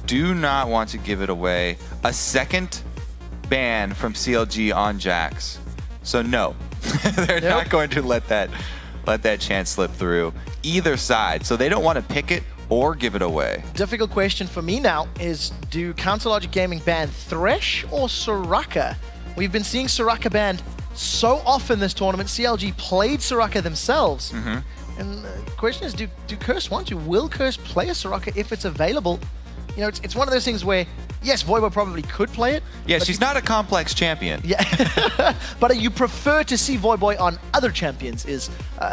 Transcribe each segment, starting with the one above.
do not want to give it away. A second ban from CLG on Jax. So no, they're not going to let that chance slip through either side. So they don't want to pick it or give it away. Difficult question for me now is, do CounterLogic Gaming ban Thresh or Soraka? We've been seeing Soraka banned so often this tournament. CLG played Soraka themselves. And the question is, do Curse want to? Will Curse play a Soraka if it's available? You know, it's one of those things where, yes, Voyboy probably could play it. Yeah, she's not a complex champion. Yeah, but you prefer to see Voyboy on other champions is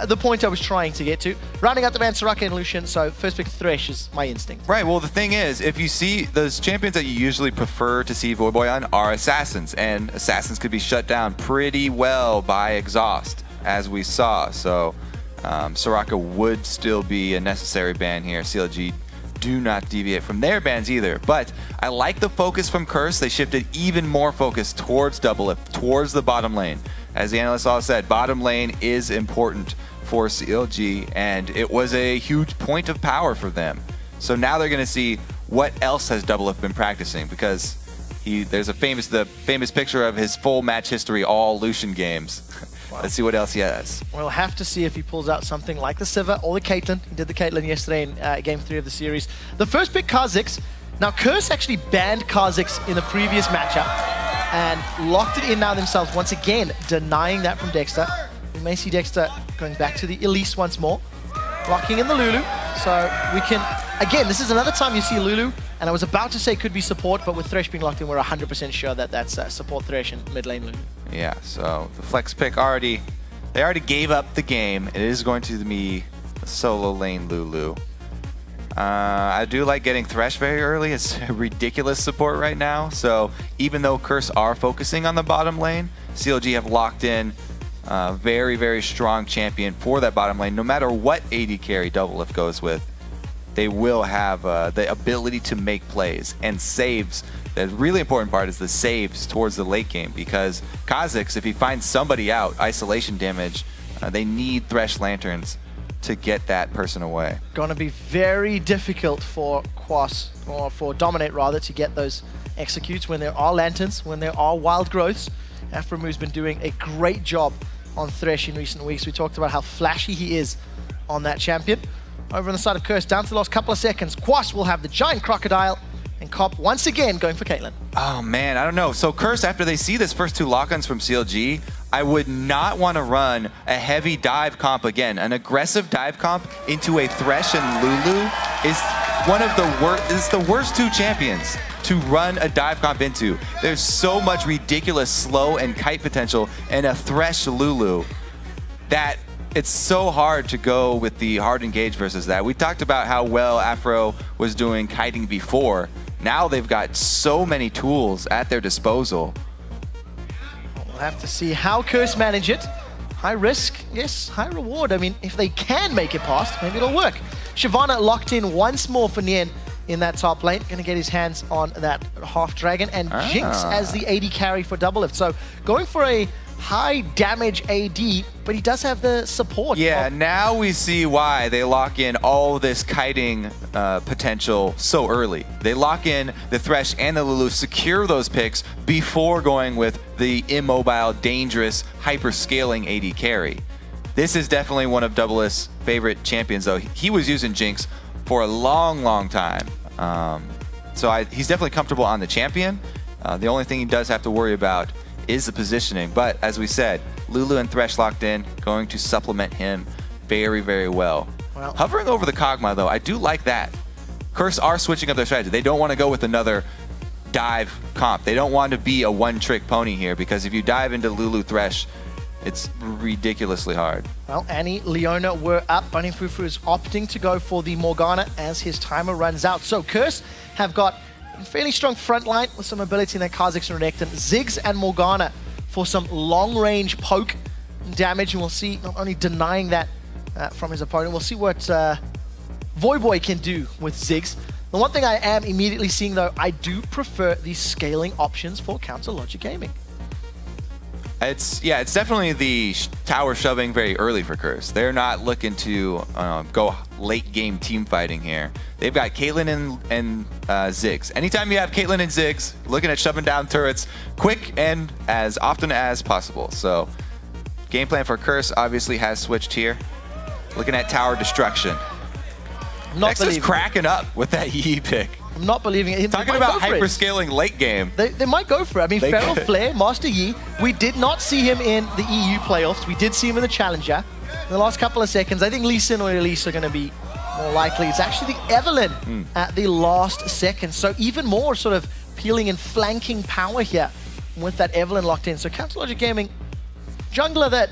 the point I was trying to get to. Rounding out the ban, Soraka and Lucian, so first pick Thresh is my instinct. Right, well the thing is, if you see those champions that you usually prefer to see Voyboy on are Assassins, and Assassins could be shut down pretty well by Exhaust, as we saw. So Soraka would still be a necessary ban here. CLG do not deviate from their bans either. But I like the focus from Curse. They shifted even more focus towards Doublelift, towards the bottom lane. As the analysts all said, bottom lane is important for CLG, and it was a huge point of power for them. So now they're going to see what else has Doublelift been practicing, because there's the famous picture of his full match history, all Lucian games. Wow. Let's see what else he has. We'll have to see if he pulls out something like the Sivir or the Caitlyn. He did the Caitlyn yesterday in Game 3 of the series. The first pick, Kha'Zix. Now, Curse actually banned Kha'Zix in the previous matchup and locked it in now themselves, once again denying that from Dexter. We may see Dexter going back to the Elise once more, locking in the Lulu. So we can, again, this is another time you see Lulu, and I was about to say could be support, but with Thresh being locked in, we're 100% sure that that's support Thresh and mid lane Lulu. Yeah, so the flex pick they already gave up the game. It is going to be a solo lane Lulu. I do like getting Thresh very early. It's a ridiculous support right now. So even though Curse are focusing on the bottom lane, CLG have locked in a very, very strong champion for that bottom lane. No matter what AD carry Doublelift goes with, they will have the ability to make plays and saves. The really important part is the saves towards the late game, because Kha'Zix, if he finds somebody out, isolation damage, they need Thresh Lanterns to get that person away. Gonna be very difficult for Quas, or for Dominate rather, to get those executes when there are Lanterns, when there are Wild Growths. Aphromoo been doing a great job on Thresh in recent weeks. We talked about how flashy he is on that champion. Over on the side of Curse, down to the last couple of seconds, Quas will have the giant crocodile, and Cop once again going for Caitlyn. Oh man, I don't know. So Curse, after they see this first two lock-ons from CLG, I would not want to run a heavy dive comp again. An aggressive dive comp into a Thresh and Lulu is one of the worst two champions to run a dive comp into. There's so much ridiculous slow and kite potential in a Thresh Lulu that it's so hard to go with the hard engage versus that. We talked about how well Aphro was doing kiting before. Now they've got so many tools at their disposal. We'll have to see how Curse manage it. High risk, yes, high reward. I mean, if they can make it past, maybe it'll work. Shyvana locked in once more for Nien in that top lane. Gonna get his hands on that half dragon, and Jinx as the AD carry for Doublelift. So going for a high damage AD, but he does have the support. Yeah, now we see why they lock in all this kiting potential so early. They lock in the Thresh and the Lulu, secure those picks before going with the immobile, dangerous, hyper-scaling AD carry. This is definitely one of Doublelift's favorite champions, though. He was using Jinx for a long, long time. So he's definitely comfortable on the champion. The only thing he does have to worry about is the positioning, but as we said, Lulu and Thresh locked in, going to supplement him very, very well. Hovering over the Kog'Maw, though, I do like that. Curse are switching up their strategy. They don't want to go with another dive comp. They don't want to be a one-trick pony here, because if you dive into Lulu Thresh, it's ridiculously hard. Well, Annie, Leona were up, but Fufuu is opting to go for the Morgana as his timer runs out. So Curse have got a fairly strong front line with some ability in their Kha'Zix and Renekton. Ziggs and Morgana for some long-range poke damage, and we'll see not only denying that from his opponent, we'll see what Voyboy can do with Ziggs. The one thing I am immediately seeing, though, I do prefer the scaling options for CounterLogic Gaming. It's definitely the tower shoving very early for Curse. They're not looking to go late game team fighting here. They've got Caitlyn and Ziggs. Anytime you have Caitlyn and Ziggs, looking at shoving down turrets quick and as often as possible. So game plan for Curse obviously has switched here. Looking at tower destruction. Dexter's cracking up with that Yi pick. I'm not believing it. Talking about hyperscaling late game. They might go for it. I mean, Feral Flare, Master Yi, we did not see him in the EU playoffs. We did see him in the Challenger. In the last couple of seconds, I think Lee Sin or Elise are going to be more likely. It's actually the Evelynn at the last second. So even more sort of peeling and flanking power here with that Evelynn locked in. So Counter Logic Gaming, jungler that,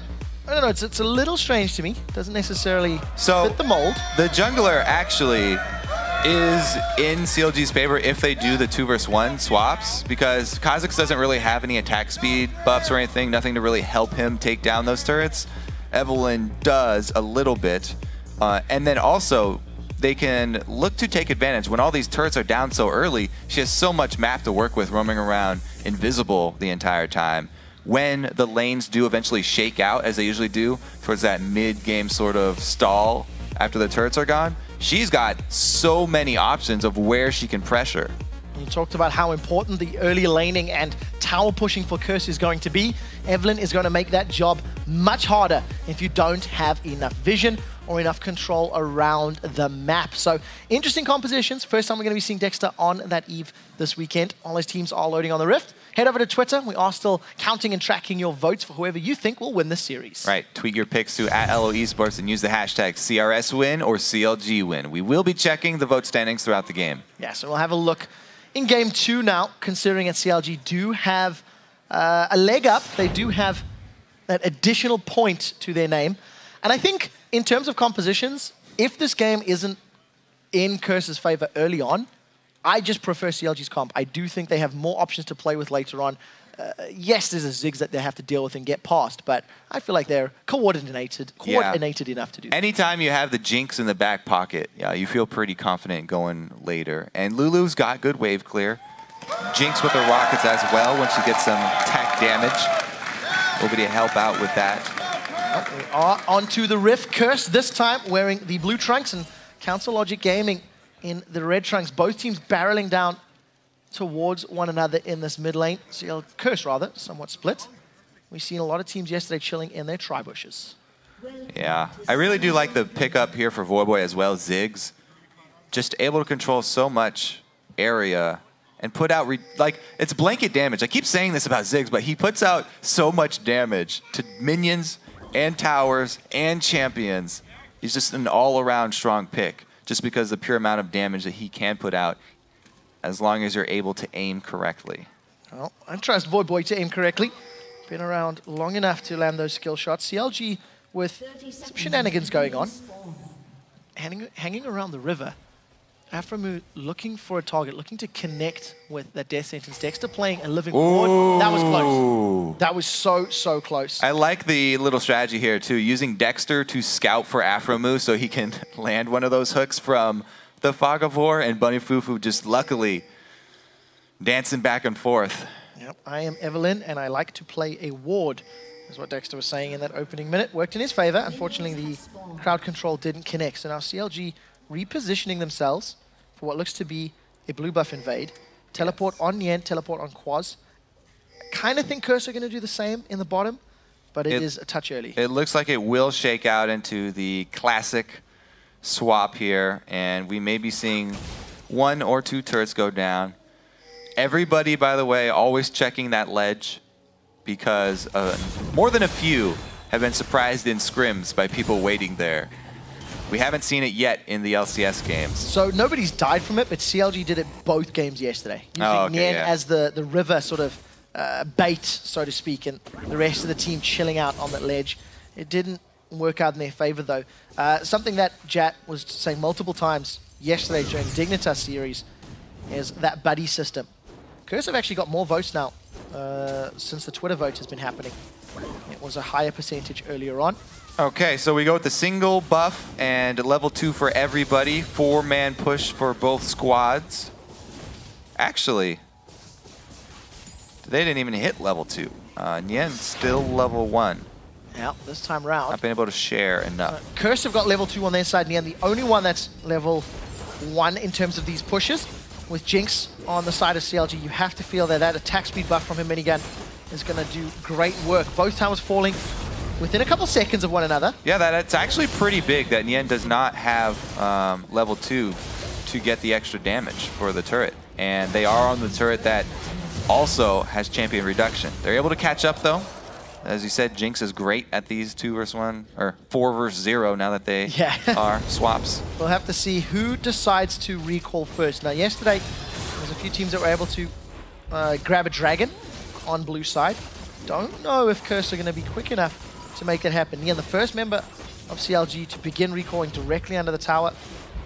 I don't know, it's a little strange to me. Doesn't necessarily fit the mold. The jungler actually is in CLG's favor if they do the 2v1 swaps, because Kha'Zix doesn't really have any attack speed buffs or anything, nothing to really help him take down those turrets. Evelynn does a little bit, and then also they can look to take advantage. When all these turrets are down so early, she has so much map to work with, roaming around invisible the entire time. When the lanes do eventually shake out, as they usually do, towards that mid-game sort of stall after the turrets are gone, she's got so many options of where she can pressure. You talked about how important the early laning and tower pushing for Curse is going to be. Evelynn is going to make that job much harder if you don't have enough vision or enough control around the map. So interesting compositions. First time we're going to be seeing Dexter on that Eve this weekend. All those teams are loading on the Rift. Head over to Twitter. We are still counting and tracking your votes for whoever you think will win this series. Right. Tweet your picks to @LOEsports and use the hashtag CRSWin or CLGWin. We will be checking the vote standings throughout the game. Yeah, so we'll have a look in game 2 now, considering that CLG do have a leg up. They do have that additional point to their name. And I think in terms of compositions, if this game isn't in Curse's favor early on, I just prefer CLG's comp. I do think they have more options to play with later on. Yes, there's a Ziggs that they have to deal with and get past, but I feel like they're coordinated enough to do that. Anytime you have the Jinx in the back pocket, yeah, you feel pretty confident going later. And Lulu's got good wave clear. Jinx with the rockets as well when she gets some tech damage. Nobody to help out with that. Well, we are onto the Rift. Curse this time wearing the blue trunks and Counter Logic Gaming in the red trunks. Both teams barreling down towards one another in this mid lane. Curse rather, somewhat split. We've seen a lot of teams yesterday chilling in their tri-bushes. Yeah, I really do like the pickup here for Voyboy as well. Ziggs, just able to control so much area and put out, like, it's blanket damage. I keep saying this about Ziggs, but he puts out so much damage to minions and towers and champions. He's just an all-around strong pick, just because of the pure amount of damage that he can put out, as long as you're able to aim correctly. Well, I trust Voyboy to aim correctly. Been around long enough to land those skill shots. CLG with some shenanigans going on. Hanging around the river. Aphromoo looking for a target, looking to connect with that death sentence. Dexter playing a living ward. That was close. That was so close. I like the little strategy here too, using Dexter to scout for Aphromoo so he can land one of those hooks from the Fog of War, and Bunny Fufuu just luckily dancing back and forth. Yep, I am Evelynn and I like to play a ward, is what Dexter was saying in that opening minute. Worked in his favor. Unfortunately, the crowd control didn't connect. So now CLG repositioning themselves for what looks to be a blue buff invade. Teleport on Nien, teleport on Quas. Kind of think Curse are going to do the same in the bottom, but it is a touch early. It looks like it will shake out into the classic swap here, and we may be seeing 1 or 2 turrets go down. Everybody, by the way, always checking that ledge, because more than a few have been surprised in scrims by people waiting there. We haven't seen it yet in the LCS games. So nobody's died from it, but CLG did it both games yesterday. Using Nien as the river sort of bait, so to speak, and the rest of the team chilling out on that ledge. It didn't work out in their favor, though. Something that Jat was saying multiple times yesterday during Dignitas series is that buddy system. Curse have actually got more votes now since the Twitter vote has been happening. It was a higher percentage earlier on. Okay, so we go with the single buff and level 2 for everybody. 4-man push for both squads. Actually, they didn't even hit level 2. Nien still level 1. Yeah, this time round. Not been able to share enough. Curse have got level 2 on their side, Nien, the only one that's level 1 in terms of these pushes. With Jinx on the side of CLG, you have to feel that that attack speed buff from her minigun is going to do great work. Both towers falling within a couple seconds of one another. Yeah, that's actually pretty big that Nien does not have level 2 to get the extra damage for the turret. And they are on the turret that also has champion reduction. They're able to catch up though. As you said, Jinx is great at these 2 versus 1, or 4 versus 0 now that they are swaps. We'll have to see who decides to recall first. Now, yesterday, there was a few teams that were able to grab a dragon on blue side. Don't know if Curse are going to be quick enough to make that happen. Nien, the first member of CLG to begin recalling directly under the tower.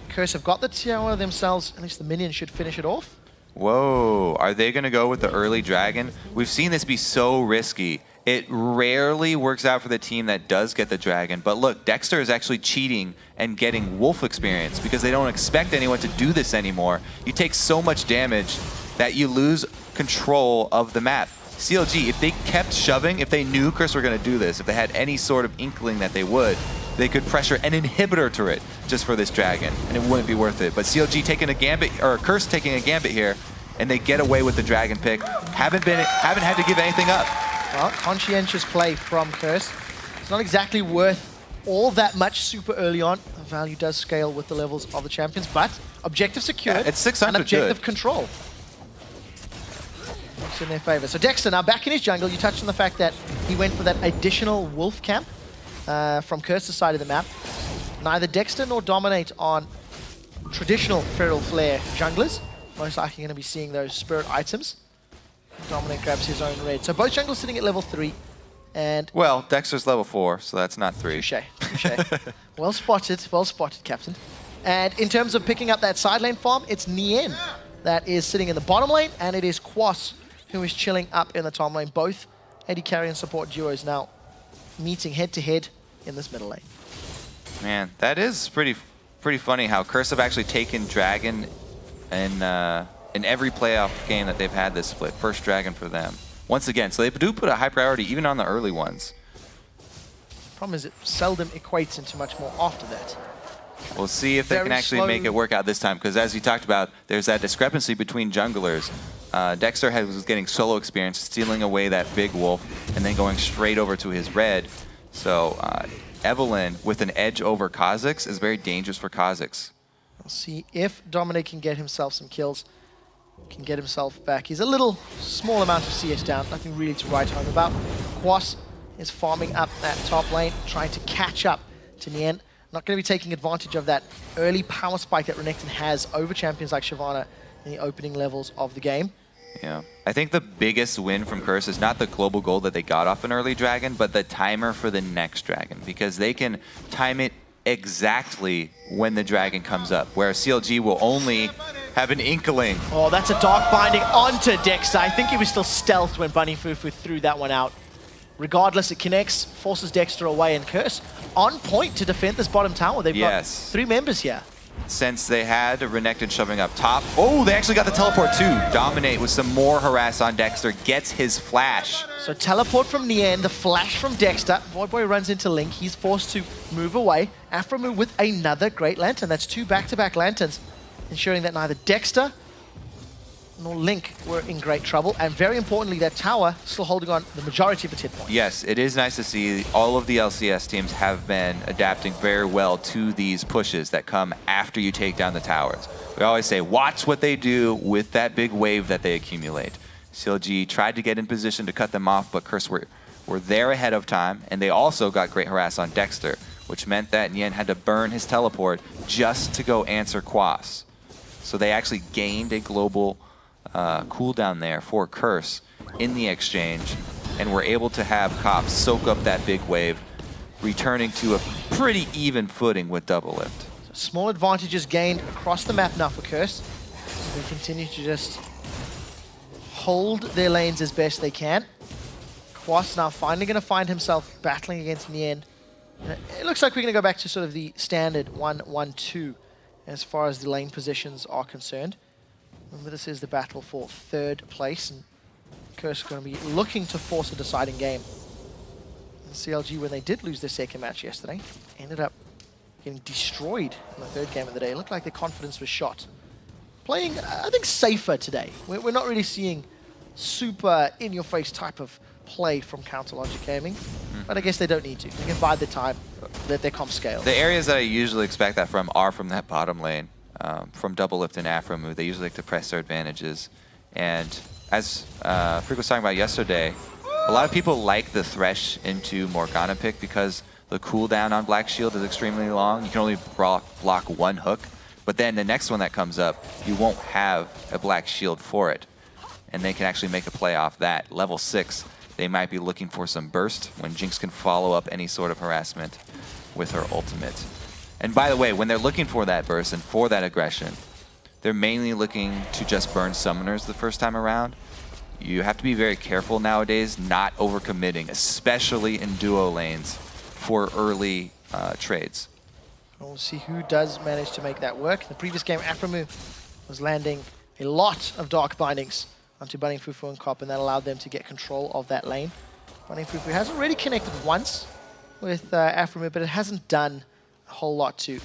Curse have got the tower themselves. At least the minion should finish it off. Whoa, are they going to go with the early dragon? We've seen this be so risky. It rarely works out for the team that does get the dragon. But look, Dexter is actually cheating and getting wolf experience because they don't expect anyone to do this anymore. You take so much damage that you lose control of the map. CLG, if they kept shoving, if they knew Curse were going to do this, if they had any sort of inkling that they would, they could pressure an inhibitor turret just for this dragon, and it wouldn't be worth it. But CLG taking a gambit, or Curse taking a gambit here, and they get away with the dragon pick. Haven't had to give anything up. Well, conscientious play from Curse. It's not exactly worth all that much super early on. The value does scale with the levels of the champions, but objective secured. Yeah, it's 600 and objective good. Control. Looks in their favor. So Dexter, now back in his jungle, you touched on the fact that he went for that additional wolf camp from Curse's side of the map. Neither Dexter nor Dominate on traditional Feral Flare junglers. Most likely going to be seeing those spirit items. Dominate grabs his own red. So both junglers sitting at level 3. And well, Dexter's level 4, so that's not 3. Touché, touché. Well spotted, Captain. And in terms of picking up that side lane farm, it's Nien that is sitting in the bottom lane, and it is Quas who is chilling up in the top lane. Both AD carry and support duos now meeting head-to-head in this middle lane. Man, that is pretty funny how Curse have actually taken Dragon in every playoff game that they've had this split. First Dragon for them. Once again, so they do put a high priority even on the early ones. Problem is it seldom equates into much more after that. We'll see if they can actually make it work out this time, because as you talked about, there's that discrepancy between junglers. Dexter was getting solo experience, stealing away that big wolf, and then going straight over to his red. So Evelyn, with an edge over Kha'Zix, is very dangerous for Kha'Zix. We'll see if Dominic can get himself some kills, can get himself back. He's a little small amount of CS down, nothing really to write home about. Quas is farming up that top lane, trying to catch up to Nien. Not going to be taking advantage of that early power spike that Renekton has over champions like Shyvana in the opening levels of the game. Yeah, I think the biggest win from Curse is not the global gold that they got off an early dragon, but the timer for the next dragon, because they can time it exactly when the dragon comes up, whereas CLG will only have an inkling. Oh, that's a dark binding onto Dexter. I think he was still stealthed when Bunny Fufuu threw that one out. Regardless, it connects, forces Dexter away, and Curse on point to defend this bottom tower. They've got 3 members here. Since they had Renekton shoving up top. Oh, they actually got the teleport too. Dominate with some more harass on Dexter, gets his flash. So teleport from Nien, the flash from Dexter. Voyboy runs into Link. He's forced to move away. Aphromoo with another great lantern. That's 2 back-to-back lanterns, ensuring that neither Dexter nor Link were in great trouble. And very importantly, that tower still holding on the majority of its hit points. Yes, it is nice to see all of the LCS teams have been adapting very well to these pushes that come after you take down the towers. We always say, watch what they do with that big wave that they accumulate. CLG tried to get in position to cut them off, but Curse were there ahead of time, and they also got great harass on Dexter, which meant that Nien had to burn his teleport just to go answer Quas. So they actually gained a global cooldown there for Curse in the exchange, and were able to have Cops soak up that big wave, returning to a pretty even footing with Doublelift. So small advantages gained across the map now for Curse. They continue to just hold their lanes as best they can. Quas now finally going to find himself battling against Nien. It looks like we're going to go back to sort of the standard 1-1-2 as far as the lane positions are concerned. Remember, this is the battle for 3rd place, and Curse is going to be looking to force a deciding game. CLG, when they did lose their second match yesterday, ended up getting destroyed in the third game of the day. It looked like their confidence was shot. Playing, I think, safer today. We're not really seeing super in-your-face type of play from Counter Logic Gaming, but I guess they don't need to. They can bide the time, let their comp scale. The areas that I usually expect that from are from that bottom lane, from Doublelift and Aphromoo. They usually like to press their advantages. And as Freak was talking about yesterday, a lot of people like the Thresh into Morgana pick because the cooldown on Black Shield is extremely long. You can only block one hook, but then the next one that comes up, you won't have a Black Shield for it. And they can actually make a play off that. Level 6, they might be looking for some burst when Jinx can follow up any sort of harassment with her ultimate. And by the way, when they're looking for that burst and for that aggression, they're mainly looking to just burn summoners the first time around. You have to be very careful nowadays not overcommitting, especially in duo lanes, for early trades. We'll see who does manage to make that work. In the previous game, Aphromoo was landing a lot of Dark Bindings onto Bunny, Fufuu, and Cop, and that allowed them to get control of that lane. Bunny, Fufuu has already connected once with Aphromoo, but it hasn't done a whole lot to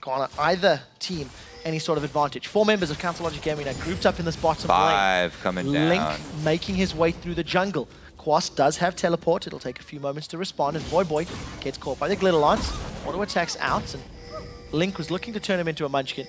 garner either team any sort of advantage. 4 members of Counter Logic Gaming are grouped up in this bottom lane. 5 coming down. Link making his way through the jungle. Quas does have teleport. It'll take a few moments to respond, and Voyboy gets caught by the Glitter Lance. Auto attacks out, and Link was looking to turn him into a Munchkin.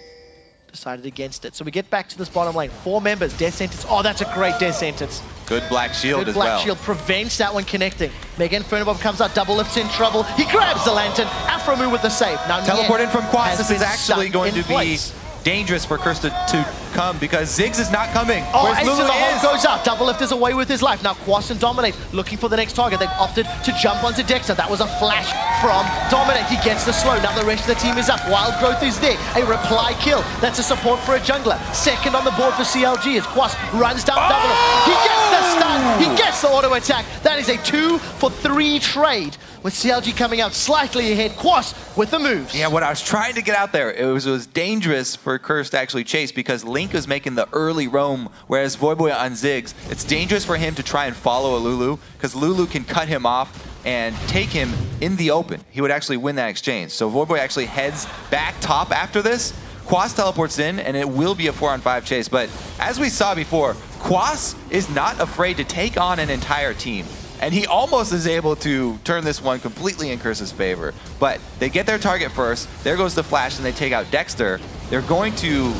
Decided against it. So we get back to this bottom lane. 4 members, death sentence. Oh, that's a great death sentence. Good Black Shield Good as Black well. Shield prevents that one connecting. Mega Inferno Bomb comes out, Doublelift's in trouble. He grabs the lantern. Aphromoo with the save. Now Teleport in from Quas. This is been actually stuck going in to place. be dangerous for Curse to come because Ziggs is not coming. Oh, Where's Ace Lulu in the hole is? goes out. Doublelift is away with his life. Now Quas and Dominate looking for the next target. They've opted to jump onto Dexter. That was a flash from Dominate. He gets the slow. Now the rest of the team is up. Wild Growth is there. A reply kill. That's a support for a jungler. Second on the board for CLG as Quas runs down Doublelift. He gets the stun. He gets the auto attack. That is a 2-for-3 trade with CLG coming out slightly ahead. Quas with the moves. Yeah, what I was trying to get out there, it was dangerous for Curse to actually chase because Link was making the early roam, whereas Voyboy on Ziggs, it's dangerous for him to try and follow a Lulu because Lulu can cut him off and take him in the open. He would actually win that exchange. So Voyboy actually heads back top after this. Quas teleports in, and it will be a 4-on-5 chase. But as we saw before, Quas is not afraid to take on an entire team. And he almost is able to turn this one completely in Curse's favor. But they get their target first. There goes the flash, and they take out Dexter. They're going to,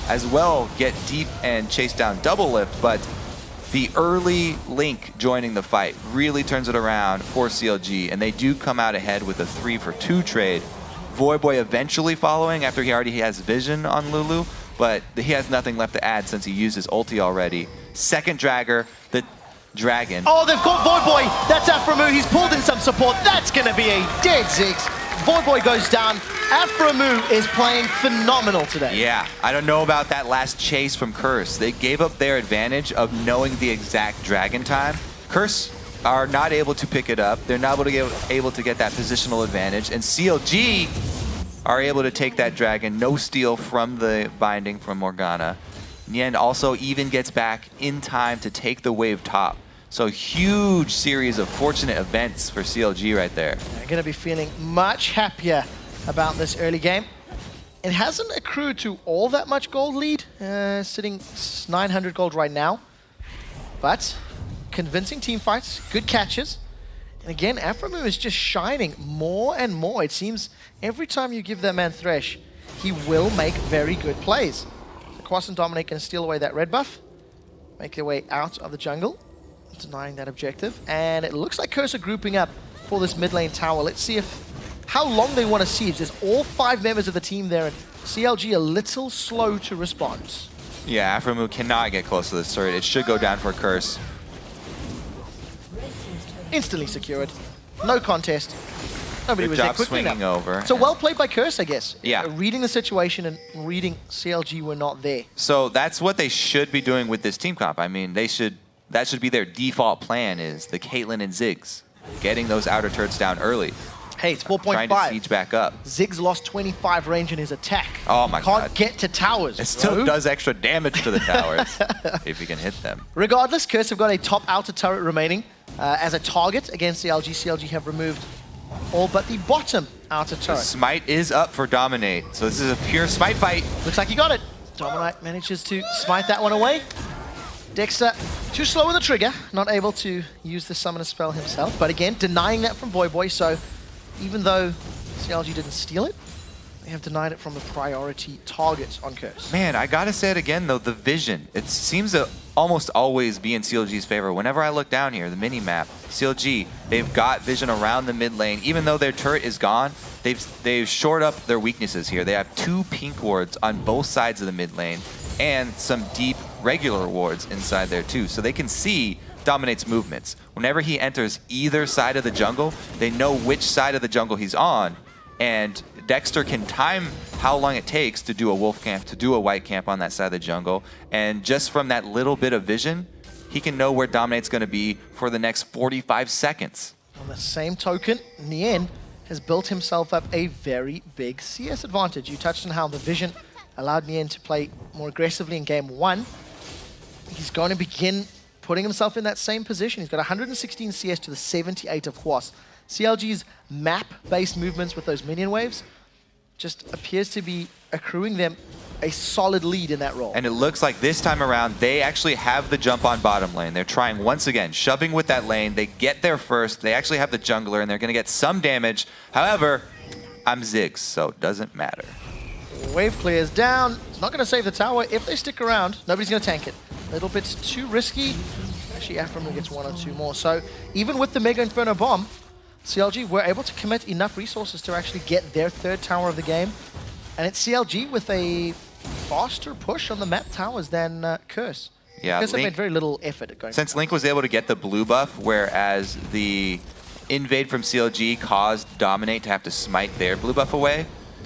as well, get deep and chase down Doublelift. But the early Link joining the fight really turns it around for CLG. And they do come out ahead with a 3-for-2 trade. Voyboy eventually following after he already has vision on Lulu. But he has nothing left to add since he used his ulti already. Second Dragger, the Dragon. Oh, they've got Voyboy. That's Aphromoo. He's pulled in some support. That's going to be a dead Ziggs. Voyboy goes down. Aphromoo is playing phenomenal today. Yeah, I don't know about that last chase from Curse. They gave up their advantage of knowing the exact Dragon time. Curse are not able to pick it up. They're not able to get that positional advantage. And CLG are able to take that Dragon. No steal from the binding from Morgana. Nien also even gets back in time to take the wave top. So huge series of fortunate events for CLG right there. They're going to be feeling much happier about this early game. It hasn't accrued to all that much gold lead, sitting 900 gold right now. But convincing team fights, good catches. And again, Aphromoo is just shining more and more. It seems every time you give that man Thresh, he will make very good plays. So Quas and Dominate can steal away that red buff, make their way out of the jungle, denying that objective. And it looks like Curse are grouping up for this mid lane tower. Let's see how long they want to siege. There's all 5 members of the team there, and CLG a little slow to respond. Yeah, Aphromoo cannot get close to this turret. It should go down for Curse. Instantly secured. No contest. Nobody was there quickly swinging enough. over. So well played by Curse, I guess. Yeah. Reading the situation and reading CLG were not there. So that's what they should be doing with this team comp. I mean, that should be their default plan, is the Caitlyn and Ziggs, getting those outer turrets down early. Hey, it's 4.5. Trying to siege back up. Ziggs lost 25 range in his attack. Oh my god. Can't get to towers. It still does extra damage to the towers if you can hit them. Regardless, Curse have got a top outer turret remaining as a target against CLG. CLG have removed all but the bottom outer turret. The smite is up for Dominate, so this is a pure smite fight. Looks like he got it. Dominate manages to smite that one away. Dexter, too slow with the trigger, not able to use the summoner spell himself, but again, denying that from Voyboy, so even though CLG didn't steal it, they have denied it from the priority targets on Curse. Man, I gotta say it again though, the vision. It seems to almost always be in CLG's favor. Whenever I look down here, the mini-map, CLG, they've got vision around the mid lane. Even though their turret is gone, they've shored up their weaknesses here. They have 2 pink wards on both sides of the mid lane and some deep regular wards inside there too. So they can see Dominate's movements. Whenever he enters either side of the jungle, they know which side of the jungle he's on, and Dexter can time how long it takes to do a wolf camp, to do a white camp on that side of the jungle, and just from that little bit of vision, he can know where Dominate's going to be for the next 45 seconds. On the same token, Nien has built himself up a very big CS advantage. You touched on how the vision allowed Nien to play more aggressively in game 1. He's going to begin putting himself in that same position. He's got 116 CS to the 78 of Quas. CLG's map-based movements with those minion waves just appears to be accruing them a solid lead in that role. And it looks like this time around, they actually have the jump on bottom lane. They're trying once again, shoving with that lane. They get there first. They actually have the jungler, and they're going to get some damage. However, I'm Ziggs, so it doesn't matter. Wave clears down. It's not going to save the tower. If they stick around, nobody's going to tank it. A little bit too risky. Actually, Aphromoo gets 1 or 2 more. So even with the Mega Inferno Bomb, CLG were able to commit enough resources to actually get their 3rd tower of the game. And it's CLG with a faster push on the map towers than Curse. Yeah, Curse have made very little effort at going. Since Link was able to get the blue buff, whereas the invade from CLG caused Dominate to have to smite their blue buff away,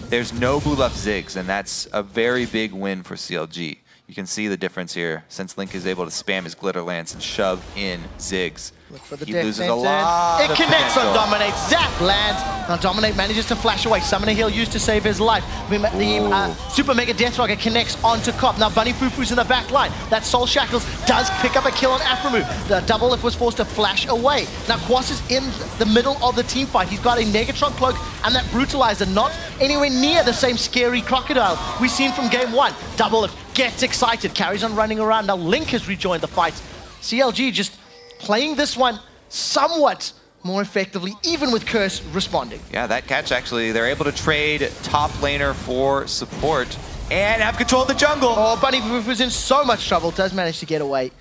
there's no blue buff Ziggs, and that's a very big win for CLG. You can see the difference here since Link is able to spam his Glitter Lance and shove in Ziggs. Look for the he loses a lot It of connects potential. on Dominate. Zap lands. Now Dominate manages to flash away. Summoner heal used to save his life. The Super Mega Death Rocket connects onto Cop. Now Bunny Fufuu's in the back line. That Soul Shackles does pick up a kill on Aphromoo. The Doublelift was forced to flash away. Now Quas is in the middle of the team fight. He's got a Negatron Cloak and that Brutalizer, not anywhere near the same scary Crocodile we've seen from game 1. Doublelift gets excited, carries on running around. Now Link has rejoined the fight. CLG just playing this one somewhat more effectively, even with Curse responding. Yeah, that catch actually, they're able to trade top laner for support and have control of the jungle. Oh, Bunny Fufuu's in so much trouble, does manage to get away.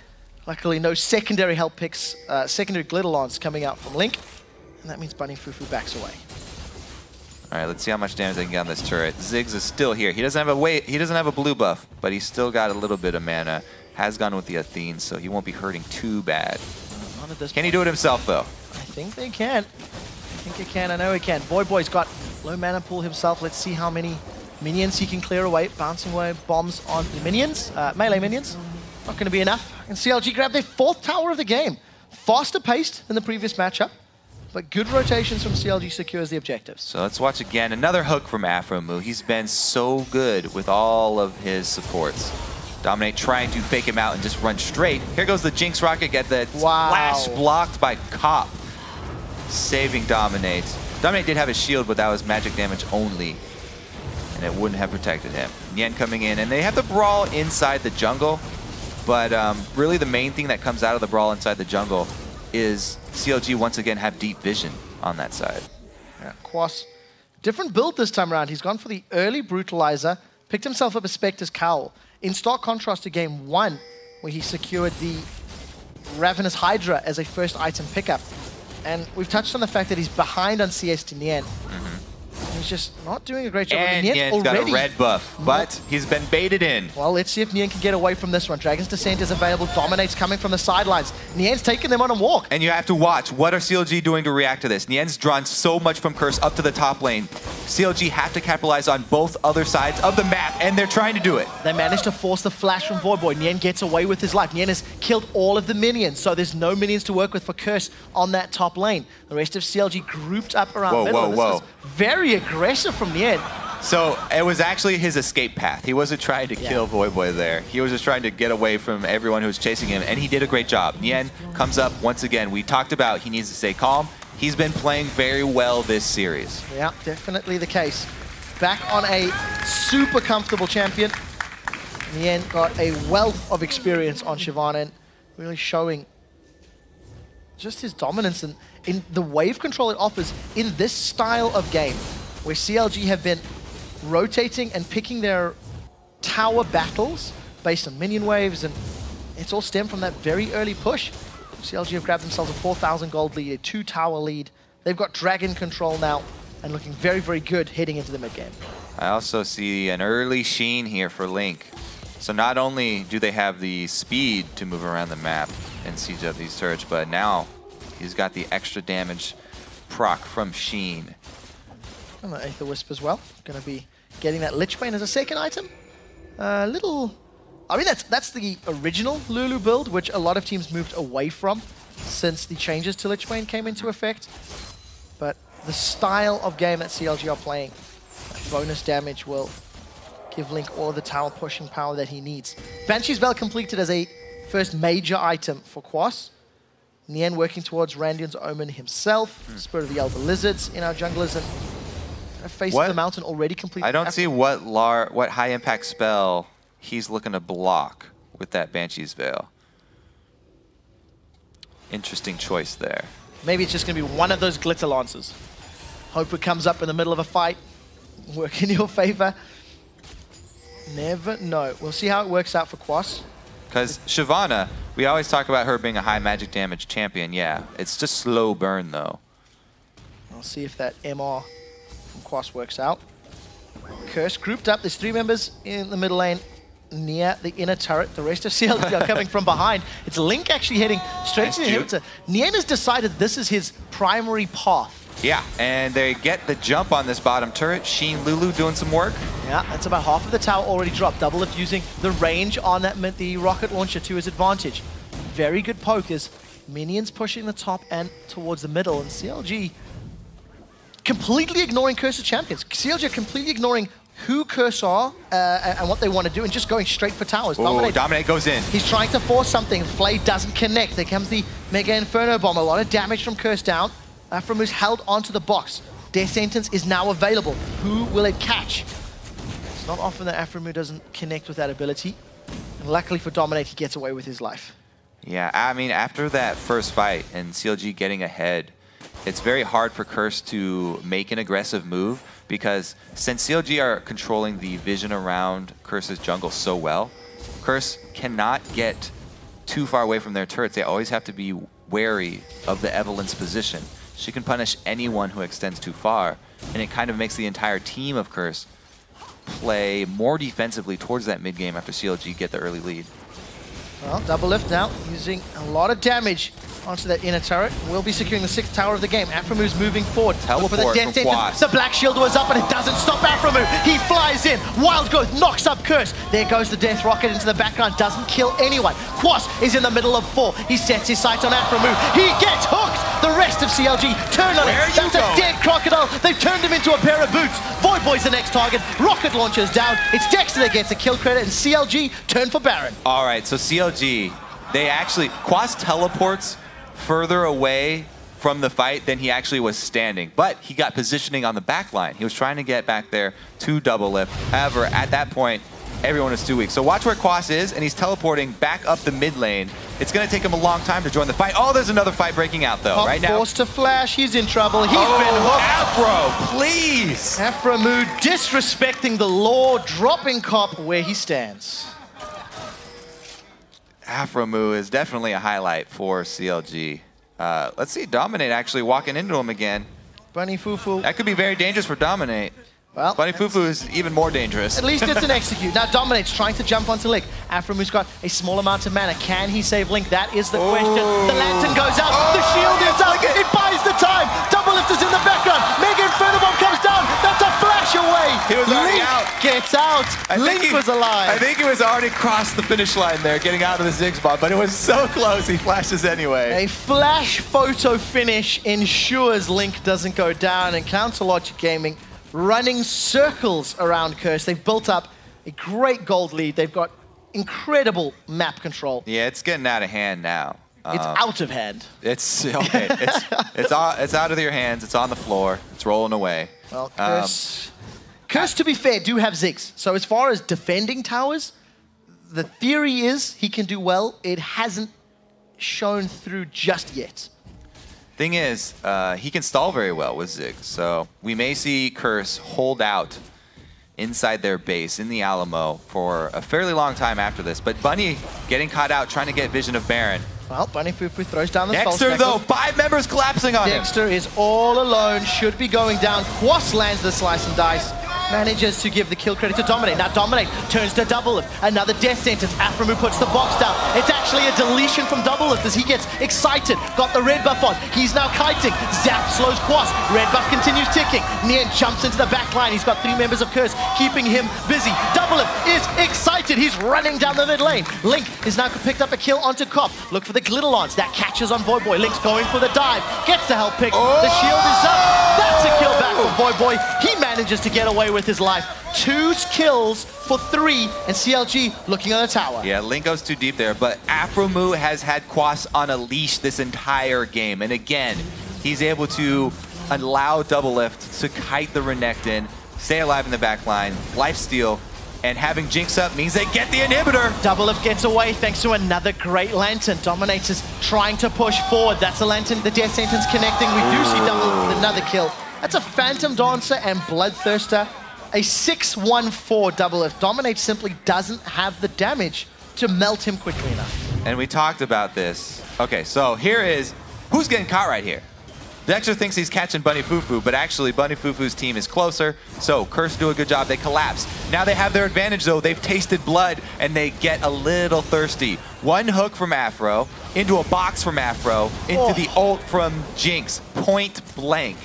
Luckily, no secondary help picks, secondary Glitter Lance coming out from Link, and that means Bunny Fufuu backs away. All right, let's see how much damage they can get on this turret. Ziggs is still here. He doesn't have a blue buff, but he's still got a little bit of mana. Has gone with the Athene, so he won't be hurting too bad. Can he do it himself, though? I think they can. I think he can. I know he can. Voyboy's got low mana pool himself. Let's see how many minions he can clear away. Bouncing away bombs on the minions, melee minions. Not going to be enough. And CLG grab their 4th tower of the game. Faster paced than the previous matchup, but good rotations from CLG secures the objectives. So let's watch again. Another hook from Aphromoo. He's been so good with all of his supports. Dominate trying to fake him out and just run straight. Here goes the Jinx Rocket. Get the splash blocked by Cop. Saving Dominate. Dominate did have a shield, but that was magic damage only, and it wouldn't have protected him. Nien coming in, and they have to brawl inside the jungle, but really the main thing that comes out of the brawl inside the jungle is CLG once again have deep vision on that side. Yeah, Quas, different build this time around. He's gone for the early Brutalizer, picked himself up a Spectre's Cowl. In stark contrast to game 1, where he secured the Ravenous Hydra as a first item pickup. And we've touched on the fact that he's behind on CS to Nien. He's just not doing a great job. And Nien's got a red buff, but he's been baited in. Well, let's see if Nien can get away from this one. Dragon's Descent is available. Dominate's coming from the sidelines. Nien's taking them on a walk. And you have to watch. What are CLG doing to react to this? Nien's drawn so much from Curse up to the top lane. CLG have to capitalize on both other sides of the map, and they're trying to do it. They managed to force the flash from Voyboy. Nien gets away with his life. Nien has killed all of the minions, so there's no minions to work with for Curse on that top lane. The rest of CLG grouped up around middle. This was very aggressive from Nien. So it was actually his escape path. He wasn't trying to kill Voyboy there. He was just trying to get away from everyone who was chasing him, and he did a great job. Nien comes up once again. We talked about he needs to stay calm. He's been playing very well this series. Yeah, definitely the case. Back on a super comfortable champion. Nien got a wealth of experience on Shyvana, really showing just his dominance and in the wave control it offers in this style of game, where CLG have been rotating and picking their tower battles based on minion waves, and it's all stemmed from that very early push. CLG have grabbed themselves a 4,000 gold lead, a 2-tower lead. They've got dragon control now and looking very, very good heading into the mid game. I also see an early Sheen here for Link. So not only do they have the speed to move around the map and siege up these turrets, but now he's got the extra damage proc from Sheen. And the Aether Wisp as well. Going to be getting that Lich Bane as a second item. I mean, that's the original Lulu build, which a lot of teams moved away from since the changes to Lich Bane came into effect. But the style of game that CLG are playing, bonus damage will give Link all of the tower pushing power that he needs. Banshee's Veil completed as a first major item for Quas. Nien working towards Randion's Omen himself. Spirit of the Elder Lizards in our junglers, and Face of the Mountain already completed. I don't see what high impact spell he's looking to block with that Banshee's Veil. Interesting choice there. Maybe it's just going to be one of those glitter lances. Hope it comes up in the middle of a fight. Work in your favor. Never know. We'll see how it works out for Quas. Because Shyvana, we always talk about her being a high magic damage champion. Yeah, it's just slow burn though. We'll see if that MR from Quas works out. Curse grouped up. There's 3 members in the middle lane near the inner turret. The rest of CLG are coming from behind. It's Link actually heading straight to the inhibitor. Nien has decided this is his primary path. Yeah, and they get the jump on this bottom turret. Sheen, Lulu doing some work. Yeah, that's about half of the tower already dropped. Doublelift using the range on that the rocket launcher to his advantage. Very good poke as minions pushing the top and towards the middle, and CLG completely ignoring Curse's champions. CLG are completely ignoring who Curse are and what they want to do, and just going straight for towers. Dominate goes in. He's trying to force something. Flay doesn't connect. There comes the Mega Inferno Bomb. A lot of damage from Curse down. Aphromoo's held onto the box. Death Sentence is now available. Who will it catch? It's not often that Aphromoo doesn't connect with that ability. And luckily for Dominate, he gets away with his life. Yeah, I mean, after that first fight and CLG getting ahead, it's very hard for Curse to make an aggressive move, because since CLG are controlling the vision around Curse's jungle so well, Curse cannot get too far away from their turrets. They always have to be wary of the Evelyn's position. She can punish anyone who extends too far, and it kind of makes the entire team of Curse play more defensively towards that mid game after CLG get the early lead. Well, Doublelift now using a lot of damage onto that inner turret. We'll be securing the 6th tower of the game. Aphromoo's moving forward. Teleport for the death from Quas. The Black Shield was up, and it doesn't stop Aphromoo. He flies in. Wild Growth knocks up Curse. There goes the Death Rocket into the background. Doesn't kill anyone. Quas is in the middle of 4. He sets his sights on Aphromoo. He gets hooked. The rest of CLG turn on him. That's a dead crocodile. They've turned him into a pair of boots. Voyboy's the next target. Rocket launcher's down. It's Dexter that gets a kill credit, and CLG turn for Baron. All right, so CLG, Quas teleports further away from the fight than he actually was standing, but he got positioning on the back line. He was trying to get back there to Doublelift. However, at that point, everyone was too weak. So watch where Quas is, and he's teleporting back up the mid lane. It's going to take him a long time to join the fight. Oh, there's another fight breaking out, though, right now. Forced to flash. He's in trouble. He's been hooked. Aphro, please. Aphromoo disrespecting the law, dropping Cop where he stands. Aphromoo is definitely a highlight for CLG. Let's see Dominate actually walking into him again. Bunny Fufuu. That could be very dangerous for Dominate. Well, Bunny Fufuu is even more dangerous. At least it's an execute. Now Dominate's trying to jump onto Link. Aphromoo's got a small amount of mana. Can he save Link? That is the question. The lantern goes out. The shield is up. It buys the time. Doublelift is in the background. Mega Inferno Bomb comes down. That's a flash away. He was already Link out. Gets out. Link was alive. I think he was already crossed the finish line there, getting out of the Ziggs bomb, but it was so close, he flashes anyway. A flash photo finish ensures Link doesn't go down, and Counterlogic Gaming running circles around Curse. They've built up a great gold lead. They've got incredible map control. Yeah, it's getting out of hand now. It's out of hand. It's okay. It's out of your hands. It's on the floor. It's rolling away. Well, Curse, to be fair, do have Ziggs. So as far as defending towers, the theory is he can do well. It hasn't shown through just yet. Thing is, he can stall very well with Ziggs, so we may see Curse hold out inside their base in the Alamo for a fairly long time after this. But Bunny getting caught out, trying to get vision of Baron. Well, Bunny Fufuu throws down the Dexter, though, 5 members collapsing on him. Dexter is all alone, should be going down. Quas lands the slice and dice. Manages to give the kill credit to Dominate. Now Dominate turns to Doublelift. Another death sentence. Aphromoo puts the box down. It's actually a deletion from Doublelift as he gets excited. Got the red buff on. He's now kiting. Zap slows Quas. Red buff continues ticking. Nien jumps into the back line. He's got 3 members of Curse keeping him busy. Doublelift is excited. He's running down the mid lane. Link is now picked up a kill onto Cop. Look for the Glitterlance. That catches on Voyboy. Link's going for the dive. Gets the help pick. The shield is up. That's a kill back from Voyboy. He manages to get away with his life. 2 kills for 3, and CLG looking on the tower. Yeah, Link goes too deep there, but Aphromoo has had Quas on a leash this entire game. And again, he's able to allow Doublelift to kite the Renekton, stay alive in the back line, lifesteal, and having Jinx up means they get the inhibitor. Doublelift gets away thanks to another great lantern. Dominator's trying to push forward. That's a lantern, the death sentence connecting. We do see Doublelift with another kill. That's a Phantom Dancer and Bloodthirster. A 6-1-4 Doublelift. Dominate simply doesn't have the damage to melt him quickly enough. And we talked about this. Okay, so here is, who's getting caught right here? Dexter thinks he's catching Bunny Fufuu, but actually Bunny Fufuu's team is closer, so Curse do a good job. They collapse. Now they have their advantage, though. They've tasted blood, and they get a little thirsty. One hook from Aphro, into a box from Aphro, into the ult from Jinx, point blank.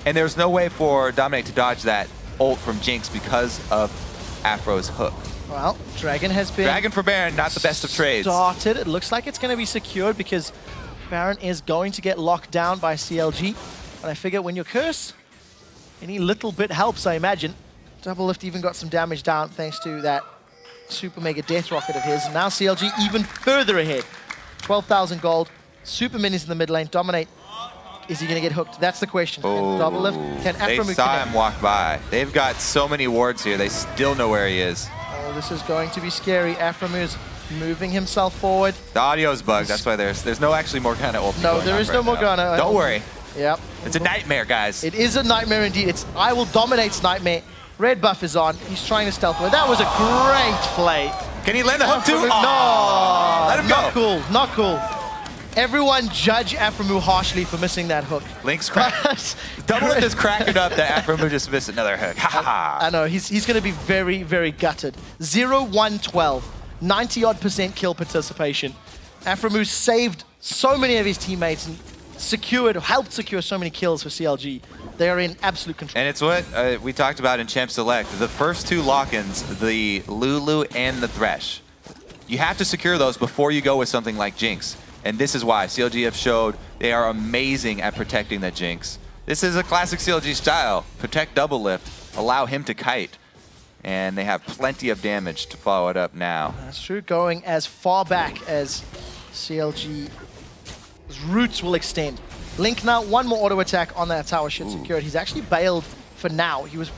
And there's no way for Dominate to dodge that ult from Jinx because of Aphro's hook. Well, Dragon has been... Dragon for Baron, not the best of trades. Started. It looks like it's going to be secured because Baron is going to get locked down by CLG. But I figure when you're Curse, any little bit helps, I imagine. Doublelift even got some damage down thanks to that super mega death rocket of his. Now CLG even further ahead. 12,000 gold. Super minis in the mid lane. Dominate. Is he going to get hooked? That's the question. Oh, Doublelift. Can Aphromoo they saw connect? him walk by. They've got so many wards here. They still know where he is. Oh, this is going to be scary. Aphromoo is moving himself forward. The audio's bugged. That's why there's no actually Morgana ult. No, there is no Morgana. Don't worry. Yep. It's a nightmare, guys. It is a nightmare indeed. It's IWillDominate's nightmare. Red buff is on. He's trying to stealth away. That was a great play. Can he land the hook too? No. Let him go. Not cool. Not cool. Everyone judge Aphromoo harshly for missing that hook. Link's cracked. Doublelift is cracking up that Aphromoo just missed another hook. Ha ha ha. I know. He's going to be very, very gutted. 0-1-12. 90-odd% kill participation. Aphromoo saved so many of his teammates and helped secure so many kills for CLG. They are in absolute control. And it's what we talked about in Champ Select. The first 2 lock-ins, the Lulu and the Thresh. You have to secure those before you go with something like Jinx. And this is why CLG have showed they are amazing at protecting the Jinx. This is a classic CLG style. Protect Doublelift, allow him to kite. And they have plenty of damage to follow it up now. That's true. Going as far back as CLG's roots will extend. Link now, 1 more auto attack on that tower should secure it. He's actually bailed for now. He was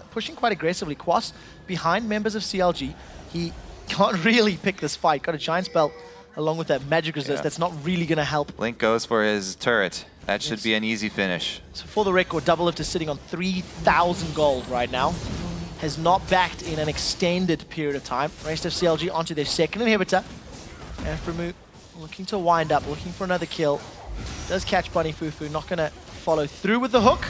pushing quite aggressively. Quas behind members of CLG. He can't really pick this fight. Got a giant spell along with that magic resist. That's not really going to help. Link goes for his turret. That should be an easy finish. So for the record, Doublelift is sitting on 3,000 gold right now. Has not backed in an extended period of time. Rest of CLG onto their second inhibitor. Aphromoo looking to wind up, looking for another kill. Does catch Bunny Fufuu, not going to follow through with the hook.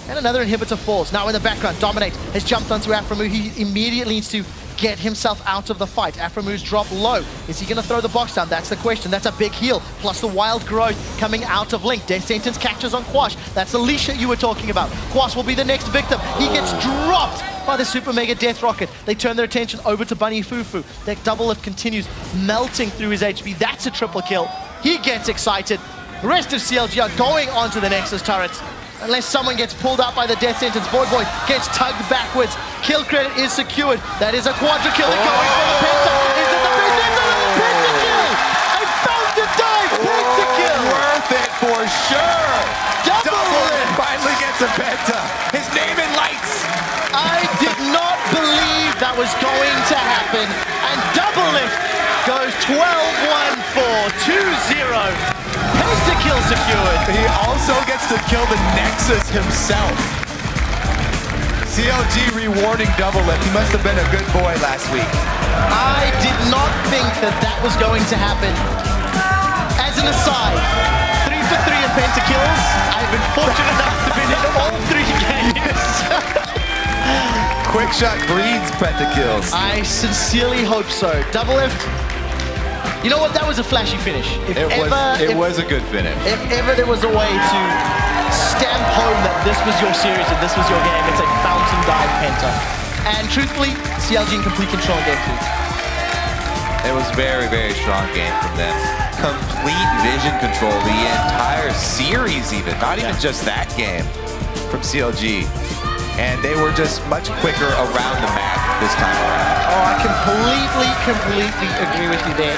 And another inhibitor falls. Now in the background, Dominate has jumped onto Aphromoo. He immediately needs to get himself out of the fight. Aphromoo's dropped low. Is he going to throw the box down? That's the question. That's a big heal. Plus the wild growth coming out of Link. Death Sentence catches on Quas. That's the leash that you were talking about. Quas will be the next victim. He gets dropped by the Super Mega Death Rocket. They turn their attention over to Bunny Fufuu. That Doublelift continues melting through his HP. That's a triple kill. He gets excited. The rest of CLG are going onto the Nexus turrets. Unless someone gets pulled out by the Death Sentence, Voyboy gets tugged backwards. Kill credit is secured. That is a quadra kill going for the Penta. Is it the Penta kill? A fountain dive Penta kill. Worth it for sure. Doublelift finally gets a Penta. His name in lights. I did not believe that was going to happen. And Doublelift goes 12-1 for 2-0. Penta kill secured. He also gets to kill the Nexus himself. CLG rewarding Doublelift. He must have been a good boy last week. I did not think that that was going to happen. As an aside, 3 for 3 in Penta kills. I've been fortunate enough to be in all 3 games. Quick shot breeds Penta kills. I sincerely hope so. Doublelift. You know what? That was a flashy finish. It was a good finish. If ever there was a way to stamp home that this was your series and this was your game, it's a fountain dive Penta. And truthfully, CLG in complete control in game 2. It was very, very strong game from them. Complete vision control the entire series even. Not even just that game from CLG. And they were just much quicker around the map this time around. Oh, I completely agree with you there.